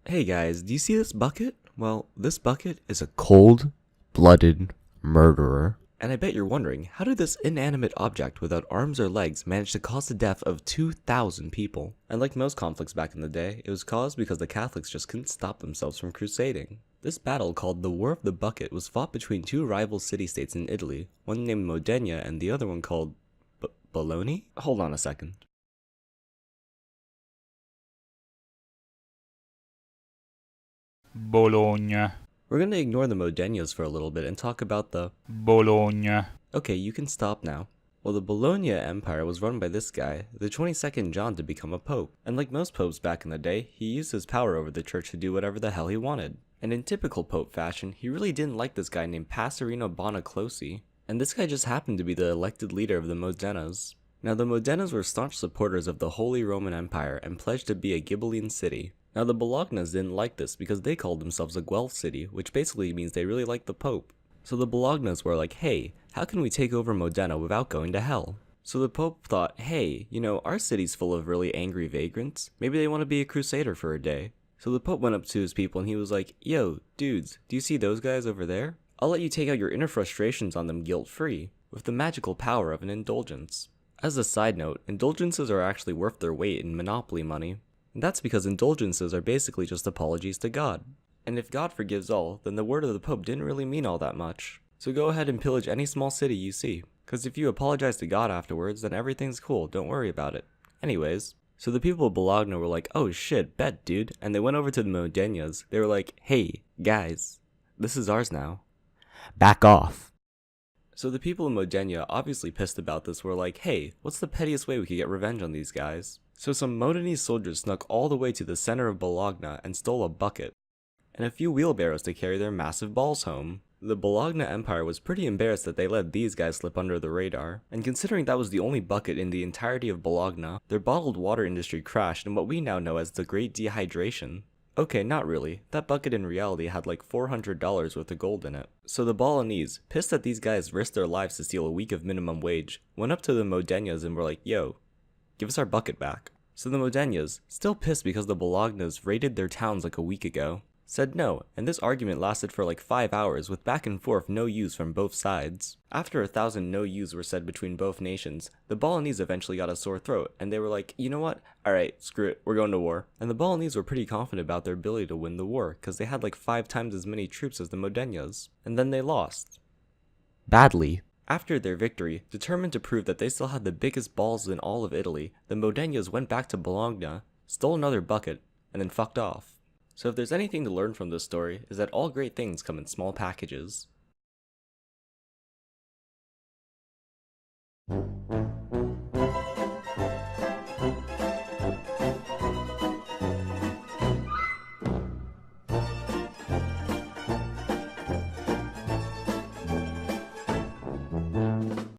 Hey guys, do you see this bucket? Well, this bucket is a cold-blooded murderer. And I bet you're wondering, how did this inanimate object without arms or legs manage to cause the death of 2,000 people? And like most conflicts back in the day, it was caused because the Catholics just couldn't stop themselves from crusading. This battle, called the War of the Bucket, was fought between two rival city-states in Italy, one named Modena and the other one called Bologna? Hold on a second. Bologna, We're gonna ignore the Modenas for a little bit and talk about the... Bologna, Okay, you can stop now. Well, the Bologna Empire was run by this guy, the 22nd John, to become a pope. And like most popes back in the day, he used his power over the church to do whatever the hell he wanted. And in typical pope fashion, he really didn't like this guy named Passerino Bonaclosi. And this guy just happened to be the elected leader of the Modenas. Now, the Modenas were staunch supporters of the Holy Roman Empire and pledged to be a Ghibelline city. Now, the Bolognas didn't like this because they called themselves a Guelph city, which basically means they really liked the Pope. So the Bolognas were like, hey, how can we take over Modena without going to hell? So the Pope thought, hey, our city's full of really angry vagrants. Maybe they want to be a crusader for a day. So the Pope went up to his people and he was like, yo, dudes, do you see those guys over there? I'll let you take out your inner frustrations on them guilt-free, with the magical power of an indulgence. As a side note, indulgences are actually worth their weight in Monopoly money. And that's because indulgences are basically just apologies to God. And if God forgives all, then the word of the Pope didn't really mean all that much. So go ahead and pillage any small city you see. Cause if you apologize to God afterwards, then everything's cool, don't worry about it. Anyways, so the people of Bologna were like, oh shit, bet dude. And they went over to the Modenas. They were like, hey, guys, this is ours now. Back off. So the people in Modena, obviously pissed about this, were like, hey, what's the pettiest way we could get revenge on these guys? So some Modenese soldiers snuck all the way to the center of Bologna and stole a bucket, and a few wheelbarrows to carry their massive balls home. The Bologna Empire was pretty embarrassed that they let these guys slip under the radar, and considering that was the only bucket in the entirety of Bologna, their bottled water industry crashed in what we now know as the Great Dehydration. Okay, not really. That bucket in reality had like $400 worth of gold in it. So the Bolognese, pissed that these guys risked their lives to steal a week of minimum wage, went up to the Modenas and were like, yo, give us our bucket back. So the Modenas, still pissed because the Bolognas raided their towns like a week ago, said no, and this argument lasted for like 5 hours with back and forth no yous from both sides. After 1,000 no yous were said between both nations, the Bolognese eventually got a sore throat, and they were like, you know what? Alright, screw it, we're going to war. And the Bolognese were pretty confident about their ability to win the war, because they had like 5 times as many troops as the Modenas. And then they lost. Badly. After their victory, determined to prove that they still had the biggest balls in all of Italy, the Modenas went back to Bologna, stole another bucket, and then fucked off. So if there's anything to learn from this story, is that all great things come in small packages.